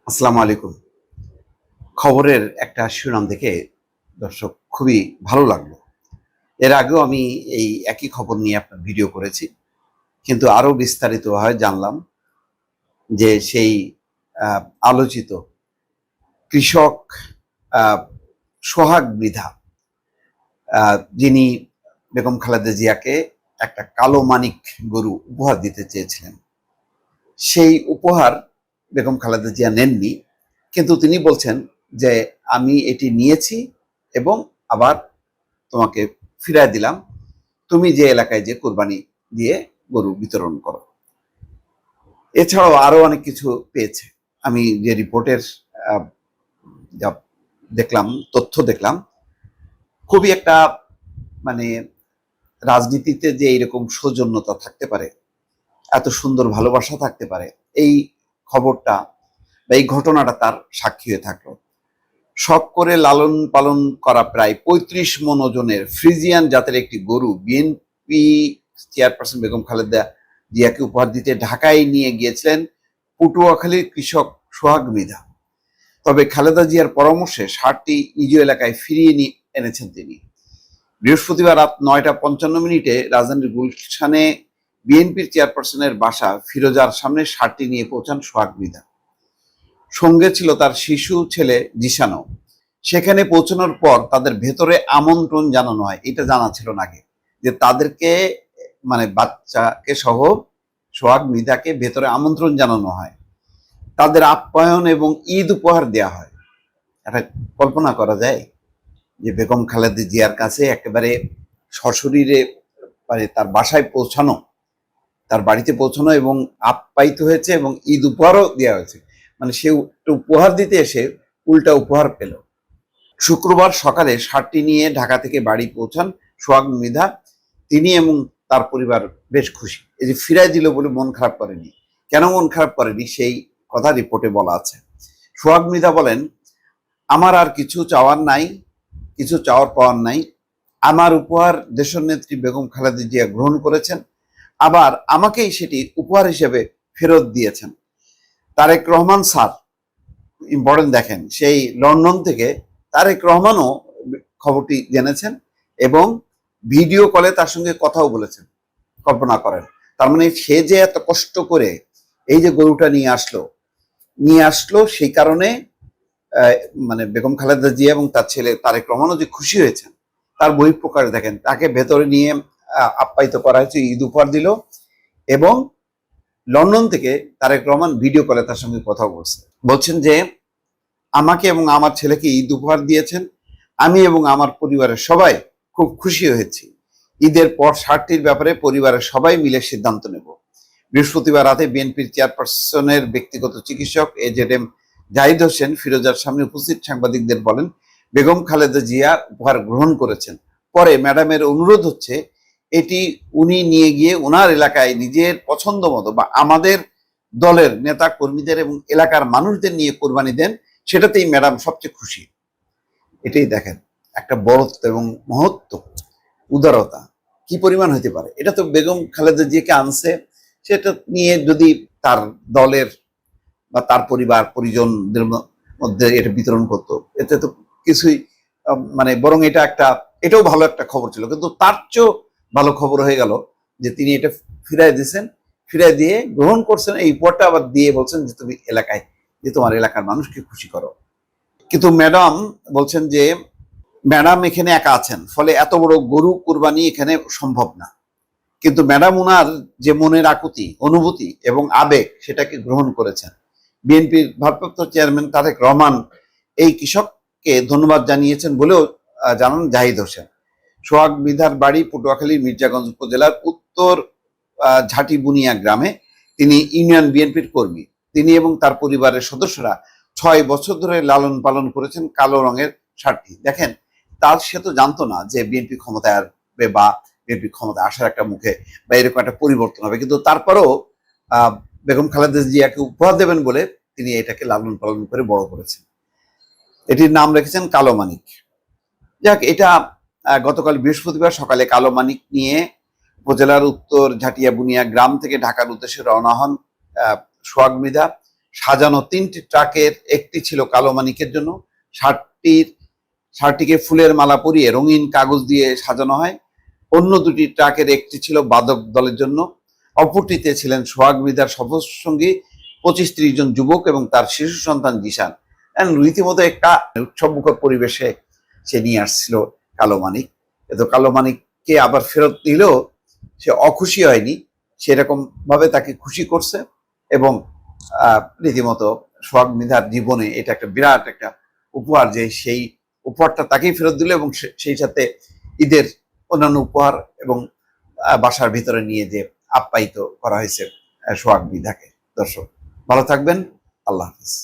আসসালামু আলাইকুম। খবরের একটা শিরোনাম দেখে দর্শক খুবই ভালো লাগলো। এর আগেও আমি এই একই খবর নিয়ে আপনার ভিডিও করেছি। কিন্তু আরো বিস্তারিতভাবে জানলাম যে সেই আ আলোচিত কৃষক আ সোহাগ মৃধা আ যিনি বেগম খালেদা জিয়াকে একটা কালো মানিক গরু উপহার দিতে চেয়েছিলেন। সেই উপহার বেগম খালেদা জিয়া নেননি। কিন্তু তিনি বলছেন যে, "আমি এটি নিয়েছি এবং আবার তোমাকে ফিরায় দিলাম। তুমি যে এলাকায় যে কোরবানি দিয়ে গরু বিতরণ করো।" এছাড়াও আরো অনেক কিছু পেয়েছে। আমি যে রিপোর্টের আ যা দেখলাম, তথ্য দেখলাম, খুবই একটা মানে রাজনীতিতে যে এইরকম সৌজন্যতা থাকতে পারে, এত সুন্দর ভালোবাসা থাকতে পারে, এই খবরটা বা এই ঘটনাটা তার সাক্ষী হয়ে থাকলো। শখ করে লালন পালন করা প্রায় ৩৫ মণ ওজনের ফ্রিজিয়ান জাতের একটি গরু বিএনপি চেয়ারপারসন বেগম খালেদা জিয়াকে উপহার দিতে ঢাকায় নিয়ে গিয়েছিলেন পটুয়াখালীর কৃষক সোহাগ মৃধা। তবে খালেদা জিয়ার পরামর্শে ষাঁড়টি নিজ এলাকায় ফিরিয়ে এনেছেন তিনি। বৃহস্পতিবার রাত ৯টা ৫৫ রাজধানীর গুলশানে বিএনপির চেয়ারপারসনের বাসা ফিরোজার সামনে ষাঁড়টি নিয়ে পৌঁছান সোহাগ মৃধা। সঙ্গে ছিল তার শিশু ছেলে জিসানও। সেখানে পৌঁছানোর পর তাদের ভেতরে আমন্ত্রণ জানানো হয়। এটা জানা ছিল না আগে, যে তাদেরকে মানে বাচ্চাকে সহ সোহাগ মৃধাকে ভেতরে আমন্ত্রণ জানানো হয়, তাদের আপ্যায়ন এবং ঈদ উপহার দেওয়া হয়। এটা কল্পনা করা যায় যে বেগম খালেদা জিয়ার কাছে একেবারে সশরীরে মানে তার বাসায় পৌঁছানো, তার বাড়িতে পৌঁছানো এবং আপ্যায়িত হয়েছে এবং ঈদ উপহারও দেওয়া হয়েছে। মানে সে উপহার দিতে এসে উল্টা উপহার পেল। শুক্রবার সকালে ষাঁড়টি নিয়ে ঢাকা থেকে বাড়ি পৌঁছান সোহাগ মৃধা। তিনি এবং তার পরিবার বেশ খুশি। এই যে ফিরাই দিল বলে মন খারাপ করেনি। কেন মন খারাপ করেনি সেই কথা রিপোর্টে বলা আছে। সোহাগ মৃধা বলেন, "আমার আর কিছু চাওয়ার নাই, কিছু চাওয়ার পাওয়ার নাই। আমার উপহার দেশনেত্রী বেগম খালেদা জিয়া গ্রহণ করেছেন, আবার আমাকেই সেটি উপহার হিসেবে ফেরত দিয়েছেন। তারেক রহমান স্যার ইম্পর্টেন্ট দেখেন, সেই লন্ডন থেকে তারেক রহমানও খবরটি জেনেছেন এবং ভিডিও কলে তার সঙ্গে কথাও বলেছেন। কল্পনা করেন, তার মানে সে যে এত কষ্ট করে এই যে গরুটা নিয়ে আসলো সেই কারণে মানে বেগম খালেদা জিয়া এবং তার ছেলে তারেক রহমানও যে খুশি হয়েছেন তার বহিঃপ্রকাশ দেখেন। তাকে ভেতরে নিয়ে আপ্যায়িত করা হয়েছে, ঈদ উপহার দিল এবং লন্ডন থেকে তারেক রহমান ভিডিও কলে তার সঙ্গে কথা বলছেন যে আমাকে এবং আমার ছেলেকে ঈদ উপহার দিয়েছেন। আমি এবং আমার পরিবারের সবাই খুব খুশি হয়েছি। ঈদের পর ষাঁড়টির ব্যাপারে পরিবারের সবাই মিলে সিদ্ধান্ত নেব। বৃহস্পতিবার রাতে বিএনপির চেয়ারপারসনের ব্যক্তিগত চিকিৎসক এজেডএম জাহিদ হোসেন ফিরোজার সামনে উপস্থিত সাংবাদিকদের বলেন, বেগম খালেদা জিয়া উপহার গ্রহণ করেছেন। পরে ম্যাডামের অনুরোধ হচ্ছে এটি উনি নিয়ে গিয়ে ওনার এলাকায় নিজের পছন্দ মতো বা আমাদের দলের নেতা কর্মীদের এবং এলাকার মানুষদের নিয়ে কোরবানি দেন, সেটাতেই ম্যাডাম সবচেয়ে খুশি। এটাই দেখেন একটা বড়ত্ব এবং মহত্ব, উদারতা কি পরিমাণ হতে পারে। এটা তো বেগম খালেদা জিয়াকে আনছে, সেটা নিয়ে যদি তার দলের বা তার পরিবার পরিজনদের মধ্যে এটা বিতরণ করতো, এতে তো কিছুই মানে বরং এটাও ভালো একটা খবর ছিল। কিন্তু তার চেয়েও ভালো খবর হয়ে গেল যে তিনি এটা ফিরাই দিয়েছেন, ফিরাই দিয়ে গ্রহণ করছেন, এই উপহারটা আবার দিয়ে বলছেন যে তুমি এলাকায় যে তোমার এলাকার মানুষকে খুশি করো। কিন্তু ম্যাডাম বলছেন যে ম্যাডাম এখানে একা আছেন, ফলে এত বড় গরু কুরবানি এখানে সম্ভব না। কিন্তু ম্যাডাম উনার যে মনের আকুতি, অনুভূতি এবং আবেগ সেটাকে গ্রহণ করেছেন। বিএনপির ভারপ্রাপ্ত চেয়ারম্যান তারেক রহমান এই কৃষককে ধন্যবাদ জানিয়েছেন বলেও জানান জাহিদ হোসেন। সোহাগ মৃধার বাড়ি পটুয়াখালীর মির্জাগঞ্জ উপজেলার উত্তর ঝাটিবুনিয়া গ্রামে। তিনি ইউনিয়ন বিএনপির কর্মী। তিনি এবং তার পরিবারের সদস্যরা ৬ বছর ধরে লালন পালন করেছেন কালো রঙের ষাঁড়টি। দেখেন, সে তো জানতো না যে বিএনপি ক্ষমতায় আসবে বা বিএনপি ক্ষমতায় আসার একটা মুখে বা এরকম একটা পরিবর্তন হবে, কিন্তু তারপরেও বেগম খালেদা জিয়াকে উপহার দেবেন বলে তিনি এটাকে লালন পালন করে বড় করেছেন। এটির নাম রেখেছেন কালো মানিক। যাক, এটা গতকাল বৃহস্পতিবার সকালে কালো মানিক নিয়ে উপজেলার উত্তর ঝাটিয়া বুনিয়া গ্রাম থেকে ঢাকার উদ্দেশ্যে রওনা হন সোহাগ মৃধা। সাজানো 3টি ট্রাকের একটি ছিল কালো মানিকের জন্য, ষাটটিকে ফুলের মালা পরিয়ে রঙিন কাগজ দিয়ে সাজানো হয়। অন্য 2টি ট্রাকের একটি ছিল বাদক দলের জন্য, অপরটিতে ছিলেন সোহাগ মৃধার সফরসঙ্গী 25-30 জন যুবক এবং তার শিশু সন্তান জিশান। রীতিমতো একটা উৎসবমুখর পরিবেশে সে নিয়ে আসছিল কালো মানিক। কিন্তু কালো মানিককে আবার ফেরত নিলেও সে অখুশি হয়নি, সেরকম ভাবে তাকে খুশি করছে এবং রীতিমতো সোহাগ মৃধার জীবনে এটা একটা বিরাট একটা উপহার, যে সেই উপহারটা তাকেই ফেরত দিল এবং সেই সাথে ঈদের অন্যান্য উপহার এবং বাসার ভিতরে নিয়ে যে আপ্যায়িত করা হয়েছে সোহাগ মৃধাকে। দর্শক ভালো থাকবেন, আল্লাহ হাফিজ।